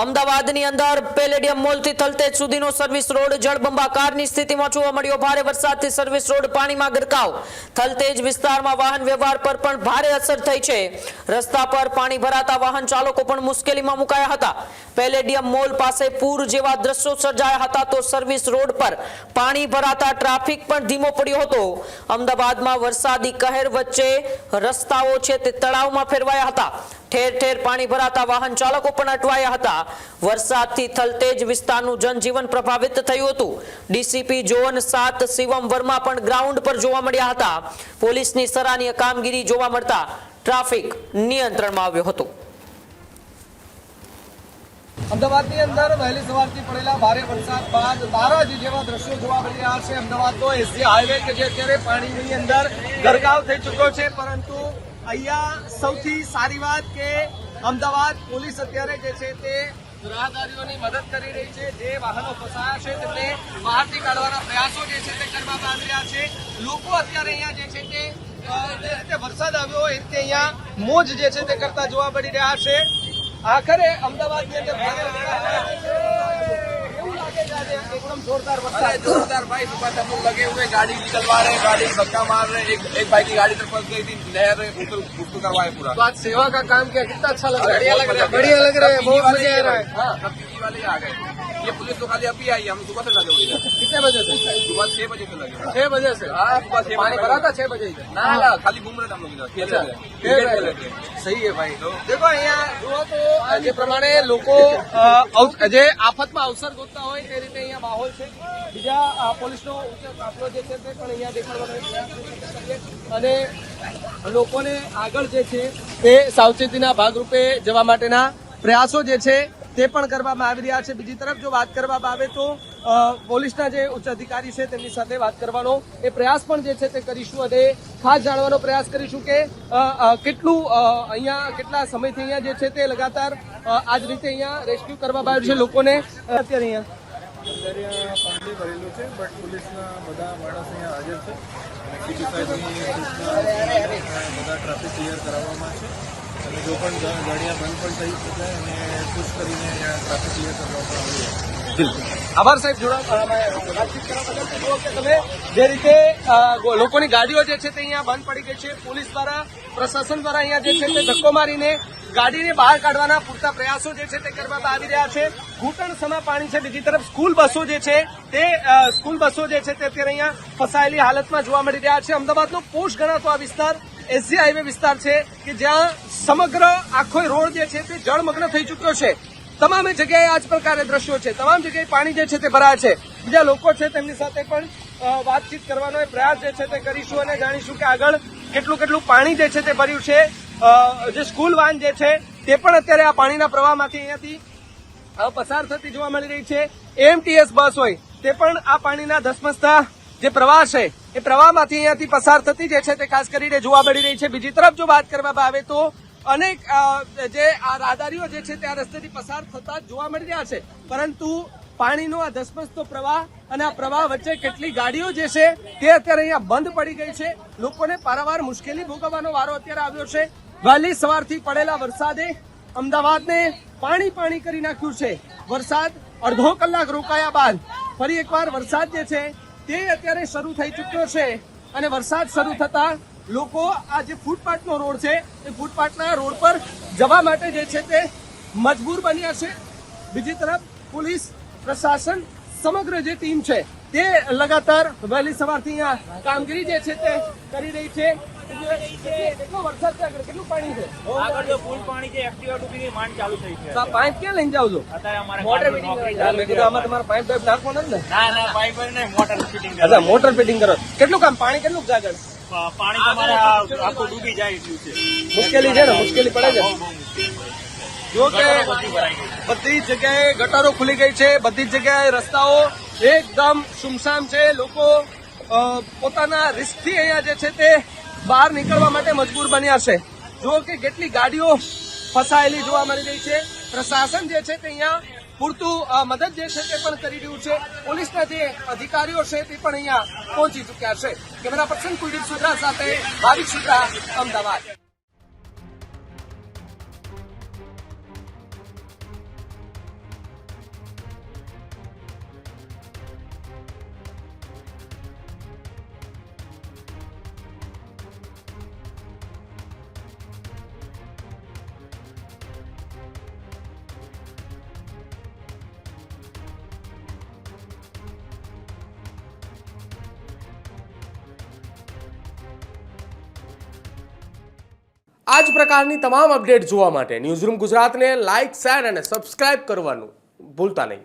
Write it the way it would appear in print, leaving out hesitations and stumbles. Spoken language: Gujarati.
અમદાવાદની અંદર પેલેડિયમ મોલથી થલતેજ સુધીનો સર્વિસ રોડ જળબંબાકારની સ્થિતિમાં જોવા મળ્યો। ભારે વરસાદથી સર્વિસ રોડ પાણીમાં ગરકાવ। થલતેજ વિસ્તારમાં વાહન વ્યવહાર પર પણ ભારે અસર થઈ છે। રસ્તા પર પાણી ભરાતા વાહન ચાલકો પણ મુશ્કેલીમાં મુકાયા હતા। પેલેડિયમ મોલ પાસે પૂર જેવા દ્રશ્યો સર્જાયા હતા તો સર્વિસ રોડ પર પાણી ભરાતા ટ્રાફિક પણ ધીમો પડ્યો હતો। અમદાવાદમાં વરસાદી કહેર વચ્ચે રસ્તાઓ છે તે તળાવમાં ફેરવાયા હતા। ठेर ठेर पानी भराता वाहन चालको पण अटवाया हता। वरसादथी थलतेज विस्तारनुं जनजीवन प्रभावित थयुं हतुं। डीसीपी जोन 7 शिवम वर्मा पण ग्राउंड पर जोवा मळ्या हता। पोलीसनी सराहनीय कामगीरी जोवा मळता ट्राफिक नियंत्रणमां આવ્યો હતો। અમદાવાદની અંદર વહેલી સવારથી પડેલા ભારે વરસાદ બાદ તારાજી જેવા દ્રશ્યો જોવા મળી રહ્યા છે। અમદાવાદનો એસજી હાઈવે કે જે અત્યારે પાણીની અંદર ગરકાવ થઈ ચૂક્યો છે, પરંતુ અહીંયા સૌથી સારી વાત કે અમદાવાદ પોલીસ અત્યારે જે છે તે રાહદારીઓની મદદ કરી રહી છે। જે વાહનો ફસાયા છે તેમને બહારથી કાઢવાના પ્રયાસો જે છે તે કરવામાં આવી રહ્યા છે। લોકો અત્યારે અહીંયા જે છે તે જે રીતે વરસાદ આવ્યો એ રીતે અહીંયા મોજ જે છે તે કરતા જોવા મળી રહ્યા છે। आखिर अमदावाद के अंदर एकदम जोरदार जोरदार भाई सुबह से हम लोग लगे हुए, गाड़ी निकलवा रहे, गाड़ी धक्का मार रहे। एक भाई की गाड़ी तो फंस गई थी, नहर उसको करवाए पूरा। तो आज सेवा का काम किया, कितना अच्छा लग रहा है, बढ़िया लग रहा है, बहुत मजा आ रहा है। हाँ, सब पीजी वाले आ गए। ये पुलिस तो खाली अभी आई है, हम सुबह से लगे हुए। कितने बजे से? सुबह 6 बजे से लगे। 6 बजे से? हाँ, सुबह 6 पानी भरा था 6 बजे। ना खाली घूम रहे थे हम लोग इधर। सही है भाई। देखो અહીંયા જુઓ તો જે પ્રમાણે લોકો જે આફતમાં અવસર ગોતતા હોય તે રીતે અહીંયા માહોલ છે। બીજા પોલીસનો ઉચ્ચ કાફલો જે છે તે પણ અહીંયા દેખાડવાનો પ્રયાસ કરીએ અને લોકોને આગળ જે છે તે સાવચેતીના ભાગરૂપે જવા માટેના પ્રયાસો જે છે તે પણ કરવામાં આવી રહ્યા છે। બીજી તરફ જો વાત કરવામાં આવે તો પોલીસના જે ઉચ્ચ અધિકારી છે તેમની સાથે વાત કરવાનો એ પ્રયાસ પણ જે છે તે કરીશું અને ખાસ જાણવાનો પ્રયાસ કરીશું કે કેટલું અહીંયા કેટલા સમયથી અહીંયા જે છે તે લગાતાર આ જ રીતે અહીંયા રેસ્ક્યુ કરવામાં આવ્યું છે લોકોને। અત્યારે અહીંયા પાણી ભરેલું છે, બટ પોલીસના બધા માણસ અહીંયા હાજર છે। સીપી સાહેબની બધા ટ્રાફિક ક્લિયર કરાવવામાં છે અને જો પણ ગાડીਆਂ બંધ પણ થઈ શકે અને પુશ કરીને અહીંયા ટ્રાફિક ક્લિયર કરવામાં આવી બિલકુલ આભાર સાહેબ વાતચીત કરવા બદલ। જુઓ કે તમે જે રીતે લોકોની ગાડીઓ જે છે તે અહીંયા બંધ પડી ગઈ છે, પોલીસ દ્વારા પ્રશાસન દ્વારા અહીંયા જે છે તે ધક્કો મારીને ગાડીને બહાર કાઢવાના પૂરતા પ્રયાસો જે છે તે કરવામાં આવી રહ્યા છે। ઘૂંટણ સમા પાણી છે। બીજી તરફ સ્કૂલ બસો જે છે તે અત્યારે અહીંયા ફસાયેલી હાલતમાં જોવા મળી રહ્યા છે। અમદાવાદનો પોશ ગણાતો આ વિસ્તાર એસજી હાઈવે વિસ્તાર છે કે જ્યાં સમગ્ર આખો રોડ જે છે તે જળમગ્ન થઈ ચૂક્યો છે। તમામ જગ્યાએ આ જ પ્રકારે દ્રશ્યો છે, તમામ જગ્યાએ પાણી જે છે તે ભરાય છે। બીજા લોકો છે તેમની સાથે પણ વાતચીત કરવાનો પ્રયાસ જે છે તે કરીશું અને જાણીશું કે આગળ કેટલું પાણી જે છે તે ભર્યું છે। જે સ્કૂલ વાન જે છે તે પણ અત્યારે આ પાણીના પ્રવાહમાંથી અહીંયાથી પસાર થતી જોવા મળી રહી છે। એએમટીએસ બસ હોય તે પણ આ પાણીના ધસમસતા જે પ્રવાહ છે એ પ્રવાહમાંથી અહીંયાથી પસાર થતી જે છે તે ખાસ કરીને જોવા મળી રહી છે। બીજી તરફ જો વાત કરવામાં આવે તો અનેક જે આ રાહદારીઓ જે છે તે આ રસ્તેથી પસાર થતા જોવા મળી રહ્યા છે, પરંતુ પાણીનો આ ધસમસતો પ્રવાહ અને આ પ્રવાહ વચ્ચે કેટલી ગાડીઓ જે છે તે અત્યારે અહીંયા બંધ પડી ગઈ છે। લોકોને પારાવાર મુશ્કેલી ભોગવવાનો વારો અત્યારે આવ્યો છે। વહેલી સવારથી પડેલા વરસાદે અમદાવાદને પાણી કરી નાખ્યું છે। વરસાદ અડધો કલાક રોકાયા બાદ ફરી એકવાર વરસાદ જે છે તે અત્યારે શરૂ થઈ ચૂક્યો છે અને વરસાદ શરૂ થતા લોકો આ જે ફૂટપાથનો રોડ છે એ ફૂટપાથના રોડ પર જવા માટે જે છે તે મજબૂર બન્યા છે। બીજી તરફ પોલીસ પ્રશાસન સમગ્ર જે ટીમ છે તે લગાતાર વહેલી સવારથી અહીંયા કામગીરી જે છે તે કરી રહી છે। કેટલો વરસાદ છે, કેટલું પાણી છે? આગળ જો ફૂલ પાણી છે, એક્ટિવા ડૂબી માંડ ચાલુ થઈ છે। તો આ પાઇપ ક્યાં લઈને જાવ છો? અત્યારે અમારે મોટર ફિટિંગ આમાં તમારા પાઇપ નાખવાનો ને? ના પાઇપ નહીં, મોટર ફિટિંગ અચ્છા, મોટર ફિટિંગ કરો। કેટલું કામ પાણી કેટલું જાગર પાણી તમારે આખું ડૂબી જાય એટલું છે। મુશ્કેલી છે ને, મુશ્કેલી પડે છે। જો કે બધી જગ્યાએ ગટરો ખુલી ગઈ છે, બધી જગ્યાએ રસ્તાઓ એકદમ સુમસામ છે। લોકો પોતાના રિસ્કથી અહીંયા જે છે તે બહાર નીકળવા માટે મજબૂર બન્યા છે। જો કે કેટલી ગાડીઓ ફસાયેલી જોવા મળી રહી છે। પ્રશાસન જે છે તે અહીંયા પૂરતું મદદ જે છે તે પણ કરી રહ્યું છે। પોલીસના જે અધિકારીઓ છે તે પણ અહીંયા પહોંચી ચૂક્યા છે। કેમેરા પર્સન કુલદીપ સુદ્રા સાથે ભાવિક સુદ્રા, અમદાવાદ। આ જ પ્રકારની તમામ અપડેટ જોવા માટે ન્યૂઝરૂમ ગુજરાતને લાઇક, શેર અને સબસ્ક્રાઇબ કરવાનું ભૂલતા નહીં.